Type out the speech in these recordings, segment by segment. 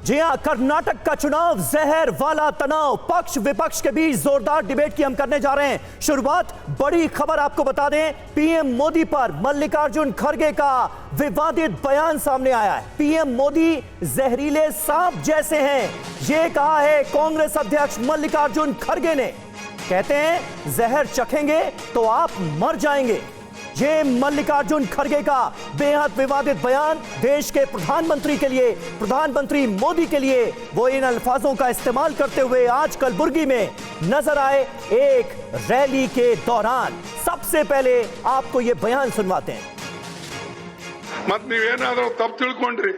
जी हां, कर्नाटक का चुनाव जहर वाला तनाव, पक्ष विपक्ष के बीच जोरदार डिबेट की हम करने जा रहे हैं शुरुआत। बड़ी खबर आपको बता दें, पीएम मोदी पर मल्लिकार्जुन खड़गे का विवादित बयान सामने आया है। पीएम मोदी जहरीले सांप जैसे हैं, यह कहा है कांग्रेस अध्यक्ष मल्लिकार्जुन खड़गे ने। कहते हैं जहर चखेंगे तो आप मर जाएंगे। ये मल्लिकार्जुन खड़गे का बेहद विवादित बयान देश के प्रधानमंत्री के लिए, प्रधानमंत्री मोदी के लिए वो इन अल्फाजों का इस्तेमाल करते हुए आज कलबुर्गी में नजर आए एक रैली के दौरान। सबसे पहले आपको ये बयान सुनवाते हैं। मत नीवेनाद्रू तप्पु तिಳ್ಕೊಂಡ್ರಿ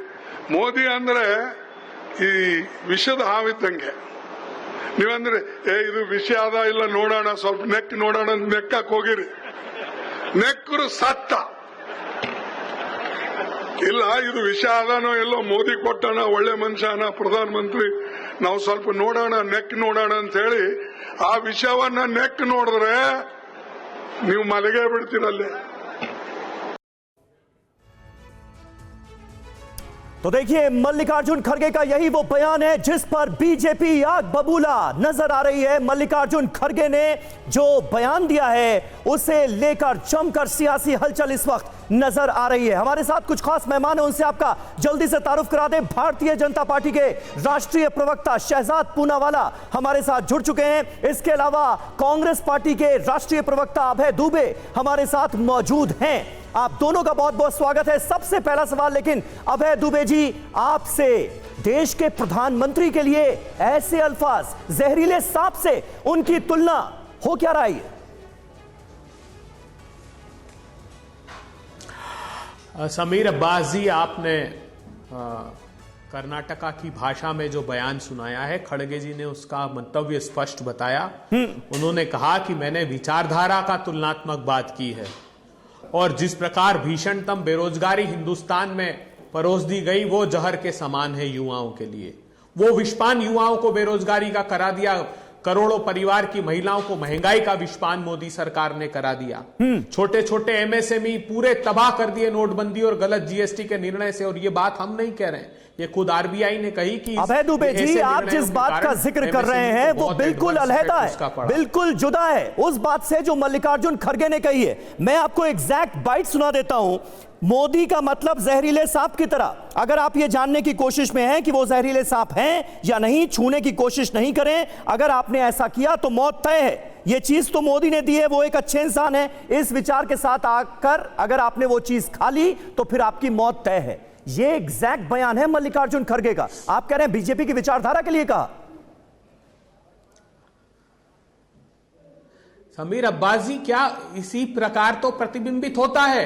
ಮೋದಿ ಅಂದ್ರೆ ಈ ವಿಷದ ಹಾವಿದ್ದಂಗೆ ನೀವಂದ್ರೆ ಇದು ವಿಷ ಅದ ಇಲ್ಲ ನೋಡೋಣ ಸ್ವಲ್ಪ ನೆಕ್ ನೋಡೋಣ ನೆಕ್ಕಕ್ಕೆ ಹೋಗಿರಿ ನೆಕ್ಕರು ಸತ್ತ ಇಲ್ಲ ಇದು ವಿಷ ಅದಾನೋ ಎಲ್ಲೋ ಮೋದಿ ಕೊಟ್ಟಣ ಒಳ್ಳೆ ಮನುಷ್ಯನ ಪ್ರಧಾನಮಂತ್ರಿ ನಾವು ಸ್ವಲ್ಪ ನೋಡೋಣ ನೆಕ್ ನೋಡೋಣ ಅಂತ ಹೇಳಿ ಆ ವಿಷವನ್ನ ನೆಕ್ ನೋಡಿದ್ರೆ ನೀವು ಮಲಗೇ ಬಿಡ್ತೀರಲ್ಲೇ। तो देखिए मल्लिकार्जुन खड़गे का यही वो बयान है जिस पर बीजेपी आग बबूला नजर आ रही है। मल्लिकार्जुन खड़गे ने जो बयान दिया है उसे लेकर जमकर सियासी हलचल इस वक्त नजर आ रही है। हमारे साथ कुछ खास मेहमान हैं, उनसे आपका जल्दी से तारुफ करा दें। भारतीय जनता पार्टी के राष्ट्रीय प्रवक्ता शहजाद पूनावाला हमारे साथ जुड़ चुके हैं। इसके अलावा कांग्रेस पार्टी के राष्ट्रीय प्रवक्ता अभय दुबे हमारे साथ मौजूद हैं। आप दोनों का बहुत बहुत स्वागत है। सबसे पहला सवाल लेकिन अभय दुबे जी आपसे, देश के प्रधानमंत्री के लिए ऐसे अल्फाज, जहरीले सांप से उनकी तुलना हो क्या रही है? समीर अब्बास जी, आपने कर्नाटका की भाषा में जो बयान सुनाया है, खड़गे जी ने उसका मंतव्य स्पष्ट बताया। उन्होंने कहा कि मैंने विचारधारा का तुलनात्मक बात की है और जिस प्रकार भीषणतम बेरोजगारी हिंदुस्तान में परोस दी गई वो जहर के समान है युवाओं के लिए। वो विषपान युवाओं को बेरोजगारी का करा दिया, करोड़ों परिवार की महिलाओं को महंगाई का विषपान मोदी सरकार ने करा दिया। छोटे छोटे एमएसएमई पूरे तबाह कर दिए नोटबंदी और गलत जीएसटी के निर्णय से। और ये बात हम नहीं कह रहे हैं, ये खुद आरबीआई ने कही कि अभय दुबे जी, आप जिस बात का जिक्र कर रहे हैं वो बिल्कुल अलहदा है, बिल्कुल जुदा है उस बात से जो मल्लिकार्जुन खड़गे ने कही है। मैं आपको एग्जैक्ट बाइट सुना देता हूं। मोदी का मतलब जहरीले सांप की तरह। अगर आप ये जानने की कोशिश में हैं कि वो जहरीले सांप हैं या नहीं, छूने की कोशिश नहीं करें। अगर आपने ऐसा किया तो मौत तय है। ये चीज तो मोदी ने दी है, वो एक अच्छे इंसान है। इस विचार के साथ आकर अगर आपने वो चीज खा ली तो फिर आपकी मौत तय है। ये एग्जैक्ट बयान है मल्लिकार्जुन खड़गे का। आप कह रहे हैं बीजेपी की विचारधारा के लिए कहा। समीर अब्बास जी, क्या इसी प्रकार तो प्रतिबिंबित होता है।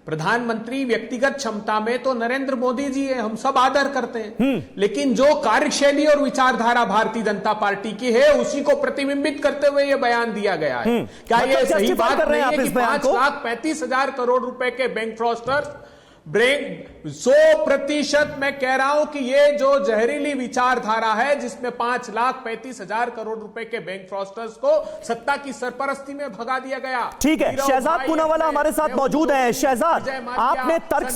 प्रधानमंत्री व्यक्तिगत क्षमता में तो नरेंद्र मोदी जी है, हम सब आदर करते हैं, लेकिन जो कार्यशैली और विचारधारा भारतीय जनता पार्टी की है उसी को प्रतिबिंबित करते हुए यह बयान दिया गया है। क्या यह सही बात नहीं है कि 5,35,000 करोड़ रुपए के बैंक फ्रॉस्टर 100% मैं कह रहा हूं कि ये जो जहरीली विचारधारा है जिसमें 5,35,000 करोड़ रुपए के बैंक फ्रॉस्टर्स को सत्ता की सरपरस्ती में भगा दिया गया। ठीक है, शहजाद पूनावाला हमारे साथ मौजूद हैं। शहजाद, आपने तर्क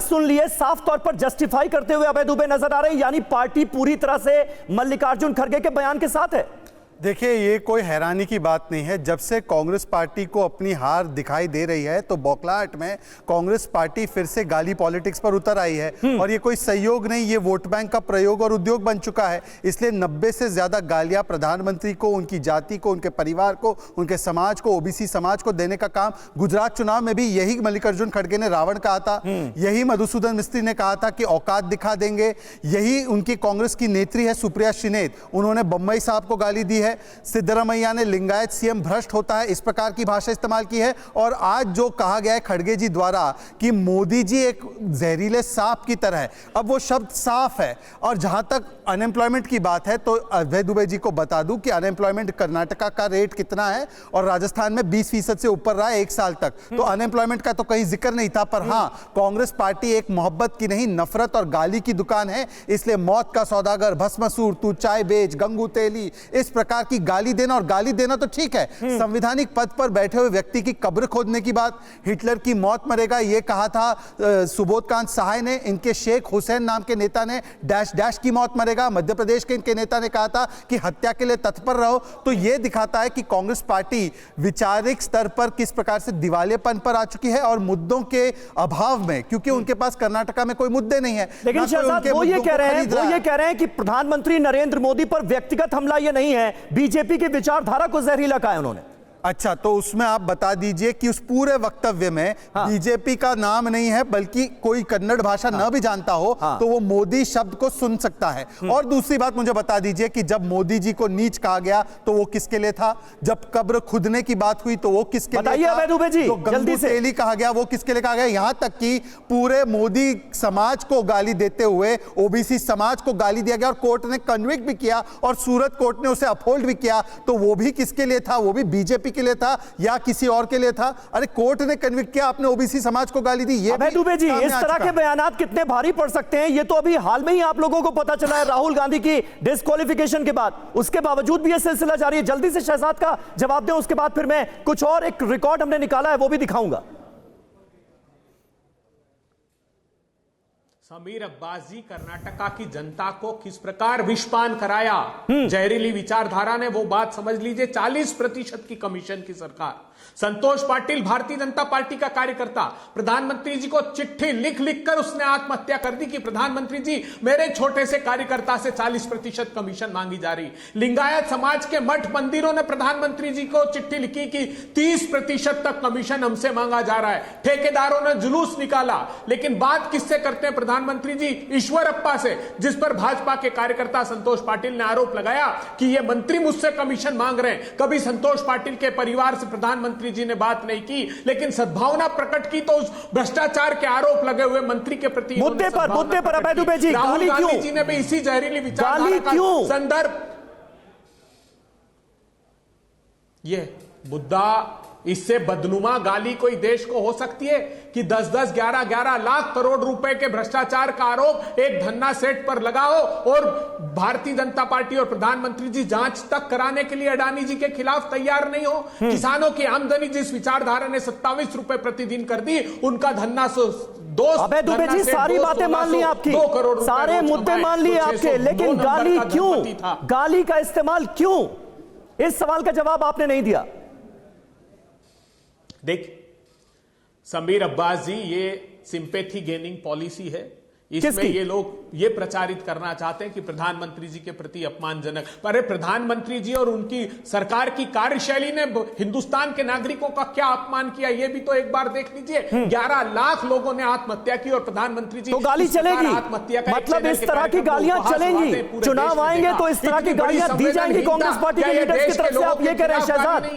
सुन लिए, साफ तौर पर जस्टिफाई करते हुए अभय दुबे नजर आ रहे हैं, यानी पार्टी पूरी तरह से मल्लिकार्जुन खड़गे के बयान के साथ है। देखिए, ये कोई हैरानी की बात नहीं है। जब से कांग्रेस पार्टी को अपनी हार दिखाई दे रही है तो बौखलाहट में कांग्रेस पार्टी फिर से गाली पॉलिटिक्स पर उतर आई है। और ये कोई सहयोग नहीं, ये वोट बैंक का प्रयोग और उद्योग बन चुका है। इसलिए 90 से ज्यादा गालियां प्रधानमंत्री को, उनकी जाति को, उनके परिवार को, उनके समाज को, ओबीसी समाज को देने का काम गुजरात चुनाव में भी यही मल्लिकार्जुन खड़गे ने रावण कहा था, यही मधुसूदन मिस्त्री ने कहा था कि औकात दिखा देंगे। यही उनकी कांग्रेस की नेत्री है सुप्रिया श्रीनेत, उन्होंने बम्बई साहब को गाली दी है। सिद्धरामैया ने लिंगायत सीएम भ्रष्ट होता है, इस प्रकार की भाषा इस्तेमाल की है। और आज जो कहा गया है खड़गे जी द्वारा कि मोदी जी एक जहरीले सांप की तरह है, अब वो शब्द साफ है। और जहां तक अनएम्प्लॉयमेंट की बात है तो अभय दुबे जी को बता दूं कि अनएम्प्लॉयमेंट कर्नाटका का रेट कितना है और राजस्थान में 20% से ऊपर रहा है एक साल तक। तो अनएम्प्लॉयमेंट का तो कहीं जिक्र नहीं था। पर हां, कांग्रेस पार्टी एक मोहब्बत की नहीं, नफरत और गाली की दुकान है। इसलिए मौत का सौदागर, भस्मासुर, तू चाय बेच, गंगू तेली, इस प्रकार प्रकार की गाली देना, और गाली देना तो ठीक है, संवैधानिक पद पर बैठे हुए व्यक्ति की कब्र खोदने की बात, हिटलर की मौत मरेगा ये कहा था सुबोधकांत सहाय ने, इनके शेख हुसैन नाम के नेता ने डैश डैश की मौत मरेगा, मध्य प्रदेश के इनके नेता ने कहा था कि हत्या के लिए तत्पर रहो। तो यह दिखाता है कि कांग्रेस पार्टी वैचारिक स्तर पर किस प्रकार से दिवालियेपन पर आ चुकी है, और मुद्दों के अभाव में, क्योंकि उनके पास कर्नाटका में कोई मुद्दे नहीं है। लेकिन शहजाद वो ये कह रहे हैं कि प्रधानमंत्री नरेंद्र मोदी पर व्यक्तिगत हमला ये नहीं है, बीजेपी की विचारधारा को जहरीला कहा है उन्होंने। अच्छा, तो उसमें आप बता दीजिए कि उस पूरे वक्तव्य में बीजेपी का नाम नहीं है, बल्कि कोई कन्नड़ भाषा न भी जानता हो तो वो मोदी शब्द को सुन सकता है। और दूसरी बात मुझे बता दीजिए कि जब मोदी जी को नीच कहा गया तो वो किसके लिए था, जब कब्र खुदने की बात हुई तो वो किसके लिए था, जो गंगू तेली कहा गया वो किसके लिए कहा गया, यहां तक कि पूरे मोदी समाज को गाली देते हुए ओबीसी समाज को गाली दिया गया और कोर्ट ने कन्विक्ट भी किया, और सूरत कोर्ट ने उसे अपहोल्ड भी किया। तो वो भी किसके लिए था, वो भी बीजेपी के लिए था या किसी और के लिए था? अरे कोर्ट ने कन्विक्ट किया, आपने ओबीसी समाज को गाली दी। ये अभय दुबे जी, इस तरह के बयानात कितने भारी पड़ सकते हैं? ये तो अभी हाल में ही आप लोगों को पता चला है राहुल गांधी की डिस्क्वालिफिकेशन के बाद, उसके बावजूद भी यह सिलसिला जारी है। जल्दी से शहजाद का जवाब दें, उसके बाद फिर मैं कुछ और एक रिकॉर्ड हमने निकाला है वो भी दिखाऊंगा। समीर अब्बास जी कर्नाटका की जनता को किस प्रकार विषपान कराया जहरीली विचारधारा ने, वो बात समझ लीजिए। 40% की कमीशन की सरकार, संतोष पाटिल भारतीय जनता पार्टी का कार्यकर्ता, प्रधानमंत्री जी को चिट्ठी लिख लिख कर उसने आत्महत्या कर दी कि प्रधानमंत्री जी मेरे छोटे से कार्यकर्ता से 40% कमीशन मांगी जा रही। लिंगायत समाज के मठ मंदिरों ने प्रधानमंत्री जी को चिट्ठी लिखी कि 30% तक कमीशन हमसे मांगा जा रहा है। ठेकेदारों ने जुलूस निकाला, लेकिन बात किससे करते हैं प्रधानमंत्री जी? ईश्वरप्पा से, जिस पर भाजपा के कार्यकर्ता संतोष पाटिल ने आरोप लगाया कि ये मंत्री मुझसे कमीशन मांग रहे हैं। कभी संतोष पाटिल के परिवार से प्रधानमंत्री जी ने बात नहीं की, लेकिन सद्भावना प्रकट की तो उस भ्रष्टाचार के आरोप लगे हुए मंत्री के प्रति मुद्दे पर अभय दुबे जी, राहुल गांधी जी ने भी इसी जहरीली विचारधारा का संदर्भ, ये मुद्दा, इससे बदनुमा गाली कोई देश को हो सकती है कि 10-10, 11-11 लाख करोड़ रुपए के भ्रष्टाचार का आरोप एक धन्ना सेठ पर लगाओ और भारतीय जनता पार्टी और प्रधानमंत्री जी जांच तक कराने के लिए अडानी जी के खिलाफ तैयार नहीं हो। किसानों की आमदनी जिस विचारधारा ने 27 रुपए प्रतिदिन कर दी, उनका धन्ना अबे दुबे जी सारी बातें मान ली आपकी, सारे मुद्दे मान लिए आपके, लेकिन गाली क्यों, गाली का इस्तेमाल क्यों, इस सवाल का जवाब आपने नहीं दिया। देख समीर अब्बास जी, ये सिंपैथी गेनिंग पॉलिसी है। इसमें ये लोग ये प्रचारित करना चाहते हैं कि प्रधानमंत्री जी के प्रति अपमानजनक, पर प्रधानमंत्री जी और उनकी सरकार की कार्यशैली ने हिंदुस्तान के नागरिकों का क्या अपमान किया, ये भी तो एक बार देख लीजिए। 11 लाख लोगों ने आत्महत्या की और प्रधानमंत्री जी तो गाली चलेगी, आत्महत्या का मतलब इस तरह की गालियां चलेंगी, चुनाव आएंगे तो इस तरह की गालियां दी जाएंगी कांग्रेस पार्टी के लीडर्स की तरफ से, आप ये कह रहे हैं शहजाद?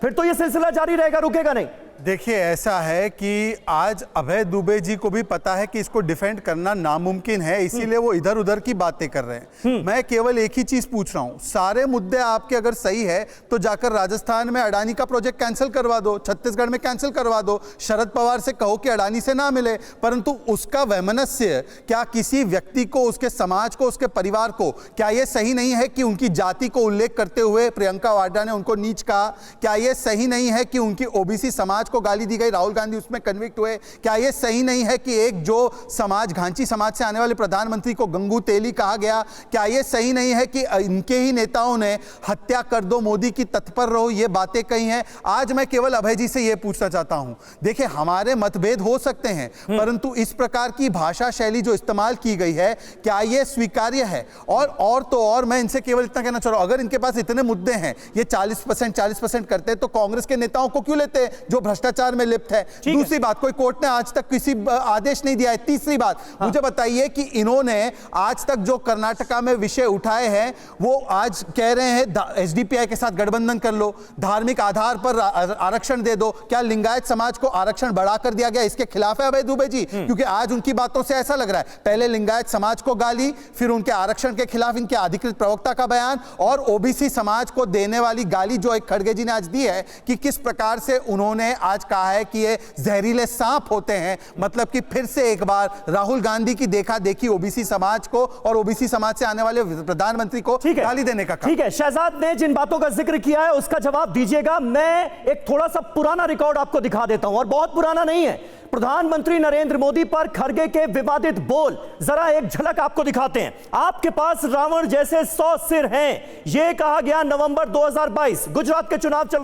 फिर तो ये सिलसिला जारी रहेगा, रुकेगा नहीं। देखिए, ऐसा है कि आज अभय दुबे जी को भी पता है कि इसको डिफेंड करना नामुमकिन है, इसीलिए वो इधर उधर की बातें कर रहे हैं। मैं केवल एक ही चीज पूछ रहा हूं, सारे मुद्दे आपके अगर सही है तो जाकर राजस्थान में अडानी का प्रोजेक्ट कैंसिल करवा दो, छत्तीसगढ़ में कैंसिल करवा दो, शरद पवार से कहो कि अडानी से ना मिले, परंतु उसका वैमनस्य क्या किसी व्यक्ति को, उसके समाज को, उसके परिवार को, क्या यह सही नहीं है कि उनकी जाति को उल्लेख करते हुए प्रियंका वाड्रा ने उनको नीच कहा? क्या यह सही नहीं है कि उनकी ओबीसी समाज को गाली दी गई, राहुल गांधी उसमें कन्विक्ट हुए? क्या यह सही नहीं है कि एक जो समाज, घांची समाज से आने वाले प्रधानमंत्री को गंगू तेली कहा गया? क्या यह सही नहीं है कि इनके ही नेताओं ने हत्या कर दो मोदी की, तत्पर रहो, ये बातें कही हैं? आज मैं केवल अभय जी से यह पूछना चाहता हूं, देखिए हमारे मतभेद हो सकते हैं, परंतु इस प्रकार की भाषा शैली जो इस्तेमाल की गई है, क्या यह स्वीकार्य है? और तो और मैं इनसे केवल इतना कहना चाह रहा हूं, अगर इनके पास इतने मुद्दे हैं, ये 40% करते हैं, तो कांग्रेस के नेताओं को क्यों लेते हैं जो भ्रष्टाचार में लिप्त है? दूसरी बात, कोई कोर्ट ने आज तक किसी आदेश नहीं दिया है। तीसरी बात, मुझे बताइए कि इन्होंने आज तक जो कर्नाटका में विषय उठाए हैं, वो आज कह रहे हैं एसडीपीआई के साथ गठबंधन कर लो, धार्मिक आधार पर आरक्षण दे दो। क्या लिंगायत समाज को आरक्षण बढ़ाकर दिया गया, इसके खिलाफ है अभय दुबे जी? क्योंकि आज उनकी बातों से ऐसा लग रहा है, पहले लिंगायत समाज को गाली, फिर उनके आरक्षण के खिलाफ इनके अधिकृत प्रवक्ता का बयान, और ओबीसी समाज को देने वाली गाली जो एक खड़गे जी ने आज दी है कि किस प्रकार से उन्होंने आज कहा है कि ये जहरीले सांप होते हैं, मतलब कि फिर से एक बार राहुल गांधी की देखा देखी ओबीसी समाज को और ओबीसी समाज से आने वाले प्रधानमंत्री को गाली देने का काम। ठीक है, शहजाद ने जिन बातों का जिक्र किया है उसका जवाब दीजिएगा। मैं एक थोड़ा सा पुराना रिकॉर्ड आपको दिखा देता हूं, और बहुत पुराना नहीं है। प्रधानमंत्री नरेंद्र मोदी पर खड़गे के विवादित बोल, जरा एक झलक आपको दिखाते हैं। आपके पास रावण जैसे 100 सिर हैं, यह कहा गया नवंबर 2022, गुजरात के चुनाव चल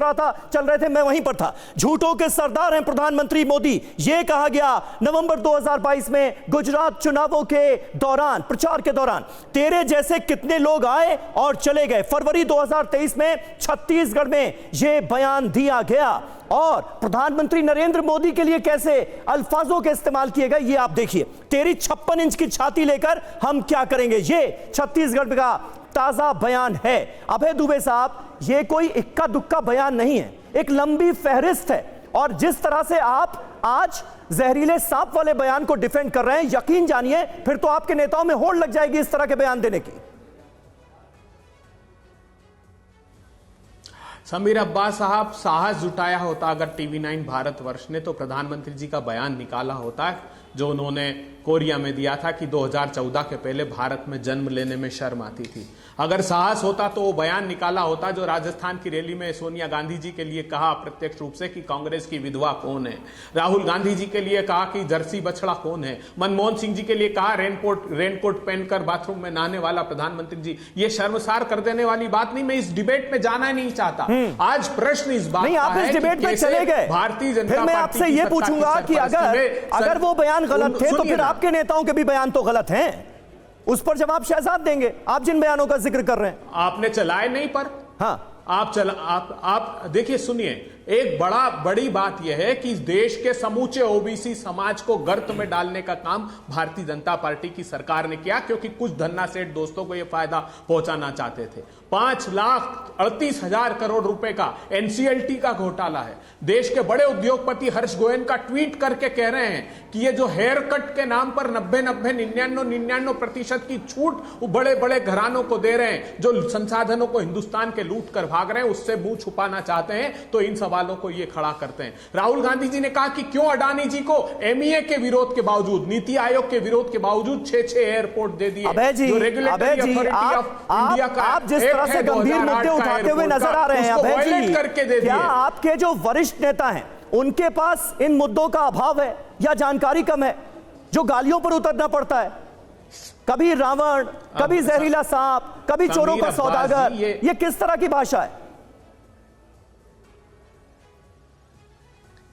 रहे थे, मैं वहीं पर था। झूठों के सरदार हैं प्रधानमंत्री मोदी, यह कहा गया नवंबर 2022 में गुजरात चुनावों के दौरान, प्रचार के दौरान। तेरे जैसे कितने लोग आए और चले गए। फरवरी 2023 में छत्तीसगढ़ में यह बयान दिया गया, और प्रधानमंत्री नरेंद्र मोदी के लिए कैसे अल्फाजों के इस्तेमाल किए गए ये आप देखिए। तेरी 56 इंच की छाती लेकर हम क्या करेंगे, ये छत्तीसगढ़ का ताजा बयान है। अभय दुबे साहब, ये कोई इक्का दुक्का बयान नहीं है, एक लंबी फहरिस्त है। और जिस तरह से आप आज जहरीले सांप वाले बयान को डिफेंड कर रहे हैं, यकीन जानिए फिर तो आपके नेताओं में होड़ लग जाएगी इस तरह के बयान देने की। समीर अब्बास साहब, साहस जुटाया होता अगर टीवी9 भारतवर्ष ने, तो प्रधानमंत्री जी का बयान निकाला होता है जो उन्होंने कोरिया में दिया था कि 2014 के पहले भारत में जन्म लेने में शर्म आती थी। अगर साहस होता तो वो बयान निकाला होता जो राजस्थान की रैली में सोनिया गांधी जी के लिए कहा अप्रत्यक्ष रूप से कि कांग्रेस की विधवा कौन है, राहुल गांधी जी के लिए कहा कि जर्सी बछड़ा कौन है, मनमोहन सिंह जी के लिए कहा रेनकोट पहनकर बाथरूम में नहाने वाला प्रधानमंत्री जी। ये शर्मसार कर देने वाली बात नहीं। मैं इस डिबेट में जाना नहीं चाहता। आज प्रश्न इस बात नहीं, आप इस डिबेट में चले गए। भारतीय जनता पार्टी, मैं आपसे ये पूछूंगा कि अगर वो बयान गलत थे तो फिर आपके नेताओं के भी बयान तो गलत हैं, उस पर जवाब शहजाद देंगे। आप जिन बयानों का जिक्र कर रहे हैं, आपने चलाए नहीं, पर हाँ आप देखिए, सुनिए, एक बड़ी बात यह है कि देश के समूचे ओबीसी समाज को गर्त में डालने का काम भारतीय जनता पार्टी की सरकार ने किया, क्योंकि कुछ धन्ना सेठ दोस्तों को यह फायदा पहुंचाना चाहते थे। 5,38,000 करोड़ रुपए का एनसीएलटी का घोटाला है। देश के बड़े उद्योगपति हर्ष गोयन का ट्वीट करके कह रहे हैं कि ये जो हेयर कट के नाम पर 99% की छूट बड़े बड़े घरानों को दे रहे हैं, जो संसाधनों को हिंदुस्तान के लूट कर भाग रहे हैं, उससे मुंह छुपाना चाहते हैं, तो इन सवालों को ये खड़ा करते हैं। राहुल गांधी जी ने कहा कि क्यों अडानी जी को एमईए के विरोध के बावजूद, नीति आयोग के विरोध के बावजूद 6 एयरपोर्ट दे दिए। जो रेगुलेटरी अथॉरिटी ऑफ इंडिया का आप जिस तरह से गंभीर मुद्दे उठाते हुए नजर आ रहे हैं अभय जी, क्या आपके जो वरिष्ठ नेता हैं उनके पास इन मुद्दों का अभाव है या जानकारी कम है, जो गालियों पर उतरना पड़ता है? कभी रावण, कभी जहरीला सांप, कभी चोरों का सौदागर, ये किस तरह की भाषा है?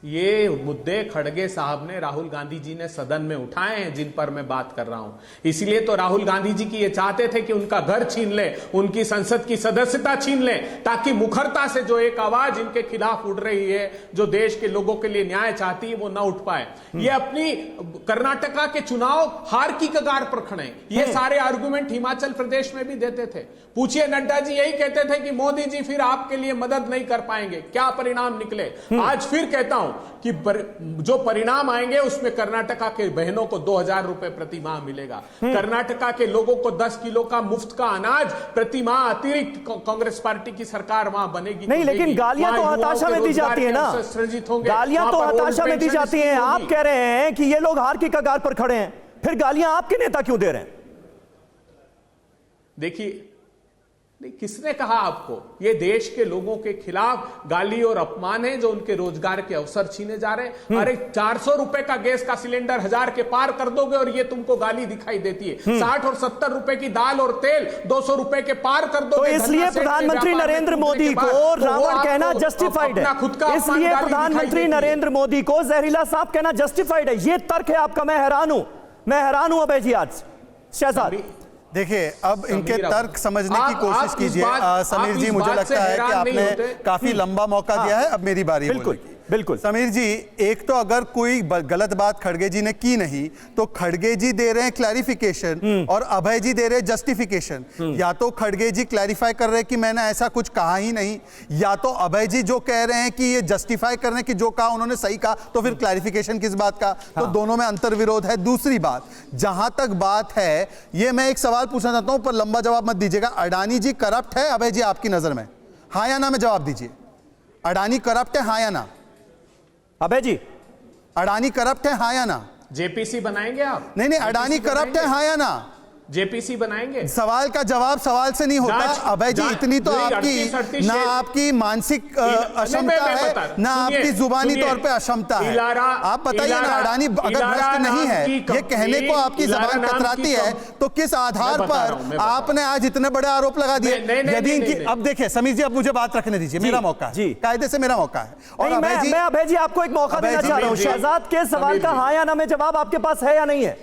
ये मुद्दे खड़गे साहब ने, राहुल गांधी जी ने सदन में उठाए हैं, जिन पर मैं बात कर रहा हूं। इसलिए तो राहुल गांधी जी की ये चाहते थे कि उनका घर छीन ले, उनकी संसद की सदस्यता छीन ले, ताकि मुखरता से जो एक आवाज इनके खिलाफ उड़ रही है, जो देश के लोगों के लिए न्याय चाहती है, वो ना उठ पाए। ये अपनी कर्नाटका के चुनाव हार की कगार पर खड़े। ये सारे आर्गुमेंट हिमाचल प्रदेश में भी देते थे। पूछिए, नड्डा जी यही कहते थे कि मोदी जी फिर आपके लिए मदद नहीं कर पाएंगे। क्या परिणाम निकले? आज फिर कहता हूं कि जो परिणाम आएंगे उसमें कर्नाटका के बहनों को 2,000 रुपए प्रति माह मिलेगा। कर्नाटका के लोगों को 10 किलो का मुफ्त का अनाज प्रति माह अतिरिक्त कांग्रेस पार्टी की सरकार वहां बनेगी। नहीं, लेकिन गालियां तो हताशा में दी जाती है ना, गालियां तो हताशा में दी जाती हैं। आप कह रहे हैं कि ये लोग हार की कगार पर खड़े हैं, फिर गालियां आपके नेता क्यों दे रहे हैं? देखिए, नहीं, किसने कहा आपको? ये देश के लोगों के खिलाफ गाली और अपमान है, जो उनके रोजगार के अवसर छीने जा रहे हैं। अरे 400 रुपए का गैस का सिलेंडर 1000 के पार कर दोगे और ये तुमको गाली दिखाई देती है। 60 और 70 रुपए की दाल और तेल 200 रुपए के पार कर दोगे। तो इसलिए प्रधानमंत्री नरेंद्र मोदी को रावण कहना जस्टिफाइड है, इसलिए प्रधानमंत्री नरेंद्र मोदी को जहरीला सांप कहना जस्टिफाइड है। ये तर्क है आपका। मैं हैरान हूं अभय जी। आज शहजाद देखिए, अब इनके तर्क समझने की कोशिश कीजिए। समीर जी, मुझे लगता है कि आपने काफी लंबा मौका दिया है, अब मेरी बारी है। बिल्कुल समीर जी, एक तो अगर कोई गलत बात खड़गे जी ने की नहीं तो खड़गे जी दे रहे हैं क्लैरिफिकेशन और अभय जी दे रहे हैं जस्टिफिकेशन। या तो खड़गे जी क्लैरिफाई कर रहे हैं कि मैंने ऐसा कुछ कहा ही नहीं, या तो अभय जी जो कह रहे हैं कि ये जस्टिफाई कर रहे हैं कि जो कहा उन्होंने सही कहा, तो फिर क्लैरिफिकेशन किस बात का? तो दोनों में अंतर विरोध है। दूसरी बात, जहां तक बात है, ये मैं एक सवाल पूछना चाहता हूं, पर लंबा जवाब मत दीजिएगा। अडानी जी करप्ट है अभय जी आपकी नजर में? हाँ या ना में जवाब दीजिए। अडानी करप्ट है, हाँ या ना? अभय जी, अडानी करप्ट है, हाँ या ना? जेपीसी बनाएंगे आप? नहीं, अडानी करप्ट है, हाँ या ना? जेपीसी बनाएंगे? सवाल का जवाब सवाल से नहीं होता अभय जी। इतनी तो आपकी ना आपकी मानसिक अक्षमता है, ना आपकी जुबानी तौर पे अक्षमता है। आप बताइए ना, अडानी अगर भ्रष्ट नहीं है, ये कहने को आपकी जबान कतराती है, तो किस आधार पर आपने आज इतने बड़े आरोप लगा दिए? यदि इनकी, अब देखिए समीर जी, अब मुझे बात रखने दीजिए, मेरा मौका है जी, कायदे से मेरा मौका है। और मैं अभय जी आपको एक मौका देना चाह रहा हूं। शहजाद के सवाल का हाँ या ना में जवाब आपके पास है या नहीं है?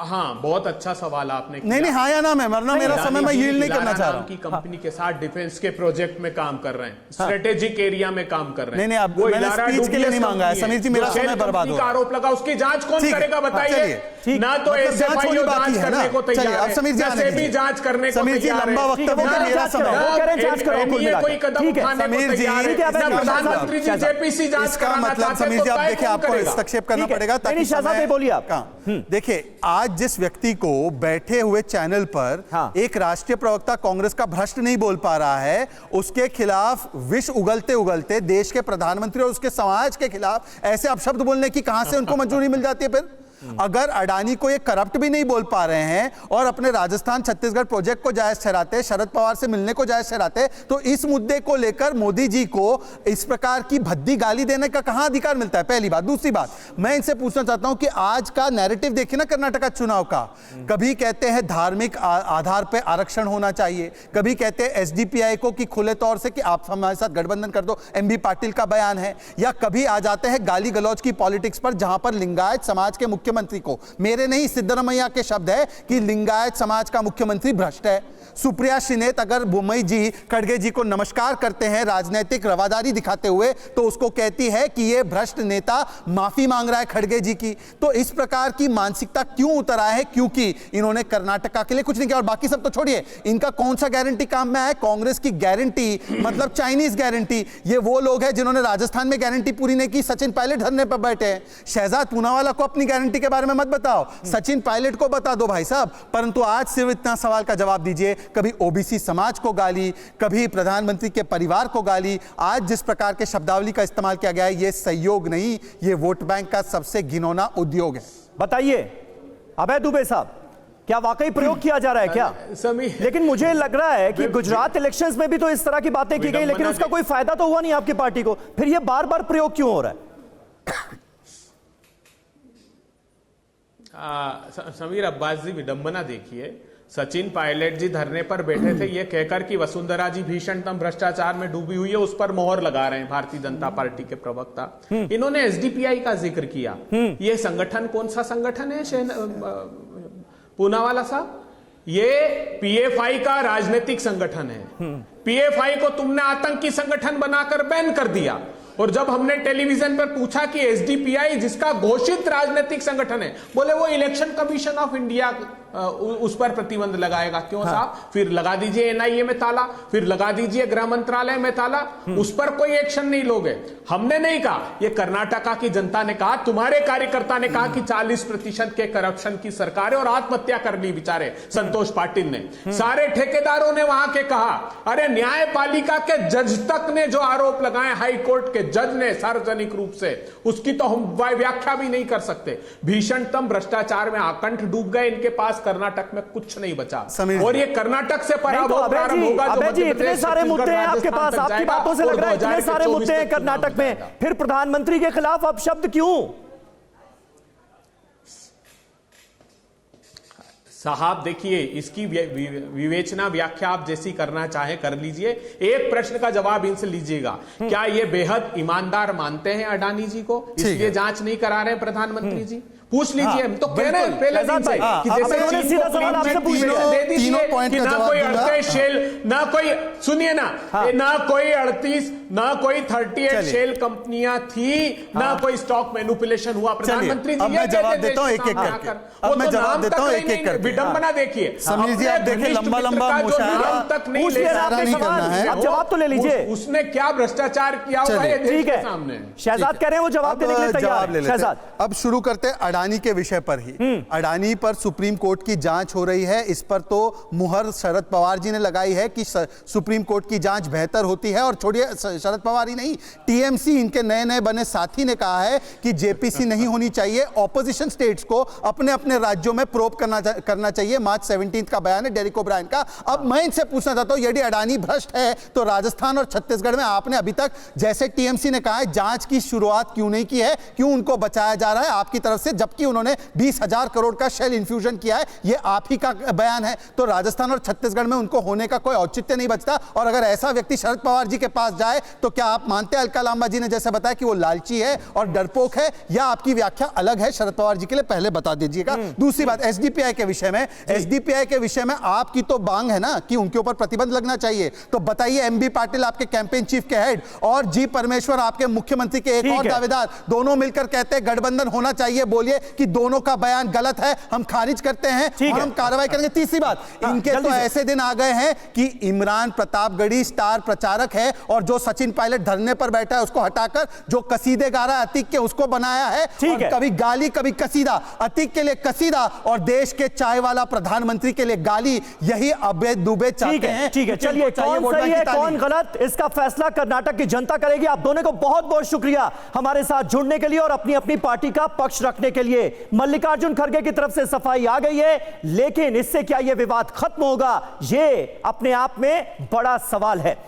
हाँ, बहुत अच्छा सवाल आपने किया। नहीं, हाँ या ना में, वरना मेरा समय मैं यील्ड नहीं करना चाह रहा हूं। की कंपनी के साथ डिफेंस के प्रोजेक्ट में काम कर रहे हैं, स्ट्रेटेजिक एरिया में काम कर रहे हैं। नहीं, अब मैंने स्पीच के लिए नहीं मांगा है समीर जी, मेरा समय बर्बाद हो रहा है। आरोप लगा, उसकी जांच कौन करेगा बताइए? ना तो एसएफआईओ जांच करने को तैयार है, अब समीर जी भी जांच करने को समीर जी, लंबा वक्तव्य मेरा समय, कोई कदम उठाने को तैयार है। प्रधानमंत्री जी जेपीसी जांच कराना चाहते हैं, समीर जी आप देखिए, आपको हस्तक्षेप करना पड़ेगा ताकि बोलिए आप। देखिए, आज जिस व्यक्ति को बैठे हुए चैनल पर एक राष्ट्रीय प्रवक्ता कांग्रेस का भ्रष्ट नहीं बोल पा रहा है, उसके खिलाफ विष उगलते उगलते देश के प्रधानमंत्री और उसके समाज के खिलाफ ऐसे अपशब्द बोलने की कहां से उनको मंजूरी मिल जाती है? फिर अगर अडानी को ये करप्ट भी नहीं बोल पा रहे हैं और अपने राजस्थान छत्तीसगढ़ प्रोजेक्ट को जायज ठहराते, शरद पवार से मिलने को जायज ठहराते, तो इस मुद्दे को लेकर मोदी जी को इस प्रकार की भद्दी गाली देने का कहां अधिकार मिलता है? पहली बात। दूसरी बात, मैं इनसे पूछना चाहता हूं कि आज का नैरेटिव देखिए ना कर्नाटक चुनाव का, कभी कहते हैं धार्मिक आधार पर आरक्षण होना चाहिए, कभी कहते हैं एसडीपीआई को कि खुले तौर से कि आप हमारे साथ गठबंधन कर दो, एमबी पाटिल का बयान है, या कभी आ जाते हैं गाली गलौज की पॉलिटिक्स पर, जहां पर लिंगायत समाज के मुख्यमंत्री को, मेरे नहीं सिद्धरामैया के शब्द है कि लिंगायत समाज का मुख्यमंत्री भ्रष्ट है। सुप्रिया शिनेत अगर बुम्मई जी खड़गे जी को नमस्कार करते हैं राजनीतिक रवादारी दिखाते हुए, तो उसको कहती है कि यह भ्रष्ट नेता माफी मांग रहा है खड़गे जी की। तो इस प्रकार की मानसिकता क्यों उतर आया है? क्योंकि इन्होंने कर्नाटका के लिए कुछ नहीं किया। और बाकी सब तो छोड़िए, इनका कौन सा गारंटी काम में है? कांग्रेस की गारंटी मतलब चाइनीज गारंटी। ये वो लोग हैं जिन्होंने राजस्थान में गारंटी पूरी नहीं की, सचिन पायलट धरने पर बैठे हैं। शहजाद पूनावाला को अपनी गारंटी के बारे में मत बताओ, सचिन पायलट को बता दो भाई साहब। परंतु आज सिर्फ इतना सवाल का जवाब दीजिए, कभी ओबीसी समाज को गाली, कभी प्रधानमंत्री के परिवार को गाली। आज जिस प्रकार के शब्दावली का इस्तेमाल किया गया है, यह सहयोग नहीं, यह वोट बैंक का सबसे घिनौना उद्योग है। बताइए अभय दुबे साहब, क्या वाकई प्रयोग किया जा रहा है क्या? लेकिन मुझे लग रहा है कि गुजरात इलेक्शंस में भी तो इस तरह की बातें की गई, लेकिन उसका कोई फायदा तो हुआ नहीं आपकी पार्टी को। फिर यह बार बार प्रयोग क्यों हो रहा है? समीर अब्बास जी, विडंबना देखिए, सचिन पायलट जी धरने पर बैठे थे ये कहकर कि वसुंधरा जी भीषणतम भ्रष्टाचार में डूबी हुई है, उस पर मोहर लगा रहे हैं भारतीय जनता पार्टी के प्रवक्ता। इन्होंने एसडीपीआई का जिक्र किया। ये संगठन कौन सा संगठन है पूनावाला साहब? ये पीएफआई का राजनीतिक संगठन है। पीएफआई को तुमने आतंकी संगठन बनाकर बैन कर दिया, और जब हमने टेलीविजन पर पूछा कि एसडीपीआई जिसका घोषित राजनीतिक संगठन है, बोले वो इलेक्शन कमीशन ऑफ इंडिया उस पर प्रतिबंध लगाएगा। क्यों साहब? फिर लगा दीजिए एनआईए में ताला, फिर लगा दीजिए गृह मंत्रालय में ताला, उस पर कोई एक्शन नहीं लोगे। हमने नहीं कहा, ये कर्नाटका की जनता ने कहा, तुम्हारे कार्यकर्ता ने कहा कि 40% के करप्शन की सरकार है, और आत्महत्या कर ली बेचारे संतोष पाटिल ने। सारे ठेकेदारों ने वहां के कहा, अरे न्यायपालिका के जज तक ने जो आरोप लगाए, हाई कोर्ट के जज ने सार्वजनिक रूप से, उसकी तो हम व्याख्या भी नहीं कर सकते। भीषणतम भ्रष्टाचार में आकंठ डूब गए, इनके पास कर्नाटक में कुछ नहीं बचा, और ये कर्नाटक से पराभव प्रारंभ होगा। अबे जी, इतने सारे मुद्दे हैं आपके पास, आपकी बातों से लग रहा है इतने सारे मुद्दे हैं कर्नाटक में, फिर प्रधानमंत्री के खिलाफ अपशब्द क्यों? साहब देखिए, इसकी विवेचना व्याख्या आप जैसी करना चाहे कर लीजिए। एक प्रश्न का जवाब इनसे लीजिएगा, क्या ये बेहद ईमानदार मानते हैं अडानी जी को, इसलिए जांच नहीं करा रहे प्रधानमंत्री जी? पूछ लीजिए। हम तो कह रहे हैं पहले दिन से कि जैसे सीधा सवाल आपसे पूछ दे दीजिए कि ना कोई 38 शेल, ना कोई, सुनिए ना, ना कोई 38, ना कोई 38 शेल कंपनियां थी, ना कोई स्टॉक मैनिपुलेशन हुआ। प्रधानमंत्री जी मैं जवाब देता हूं एक एक करके, अब मैं जवाब देता हूं एक एक करके। विडंबना देखिए समीर जी, आप देखिए लंबा मुशायरा तक नहीं ले करना है, आप जवाब तो ले लीजिए। उसने क्या भ्रष्टाचार किया हुआ है ठीक है, सामने। शहजाद कह रहे हैं वो जवाब देने के लिए तैयार है। शहजाद, अब शुरू करते हैं अडानी के विषय पर ही, अडानी पर सुप्रीम कोर्ट की जांच हो रही है। इस पर तो मुहर शरद पवार जी ने लगाई है कि सुप्रीम कोर्ट की जांच बेहतर होती है। और छोड़िए शरद पवार ही नहीं, टीएमसी इनके नए नए बने साथी ने कहा है कि जेपीसी नहीं होनी चाहिए। ऑपोजिशन स्टेट्स को अपने अपने राज्यों में प्रोब करना चाहिए। मार्च 17 का बयान है डेरेक ओब्रायन का। अब मैं इनसे पूछना चाहता हूं, यदि अडानी भ्रष्ट है तो राजस्थान और छत्तीसगढ़ में आपने अभी तक, जैसे टीएमसी ने कहा है, जांच की शुरुआत क्यों नहीं की है? क्यों उनको बचाया जा रहा है आपकी तरफ से, जबकि उन्होंने 20,000 करोड़ का शेल इन्फ्यूजन किया है? यह आप ही का बयान है। तो राजस्थान और छत्तीसगढ़ में उनको होने का कोई औचित्य नहीं बचता। और अगर ऐसा व्यक्ति शरद पवार जी के पास जाए तो क्या आप मानते हैं अलका लांबा जी ने जैसे बताया कि वो लालची है और डरपोक है, या आपकी व्याख्या अलग है शरद पवार जी के लिए? पहले बता दीजिएगा। दूसरी बात, एसडीपीआई के विषय में, एसडीपीआई के विषय में आपकी तो बांग है ना कि उनके ऊपर प्रतिबंध लगना चाहिए। तो बताइए, एमबी पाटिल आपके कैंपेन चीफ के हेड और जी परमेश्वर आपके मुख्यमंत्री के एक और दावेदार, दोनों मिलकर कहते हैं गठबंधन होना चाहिए। बोलिए कि दोनों का बयान गलत है, हम खारिज करते हैं और हम कार्रवाई करेंगे। तीसरी बात, इनके तो ऐसे दिन आ गए हैं कि इमरान प्रतापगढ़ी स्टार प्रचारक है और जो सचिन पायलट धरने पर बैठा है उसको हटाकर जो कसीदे गा रहा है अतीक के, उसको बनाया है। और कभी गाली कभी कसीदा, अतीक के लिए कसीदा और देश के चाय वाला प्रधानमंत्री के लिए गाली। यही अभय दुबे चाहते हैं। ठीक है, चलिए, कौन सही है कौन गलत, इसका फैसला कर्नाटक की जनता करेगी। आप दोनों को बहुत बहुत शुक्रिया हमारे साथ जुड़ने के लिए और अपनी अपनी पार्टी का पक्ष रखने के लिए। मल्लिकार्जुन खड़गे की तरफ से सफाई आ गई है, लेकिन इससे क्या यह विवाद खत्म होगा, यह अपने आप में बड़ा सवाल है।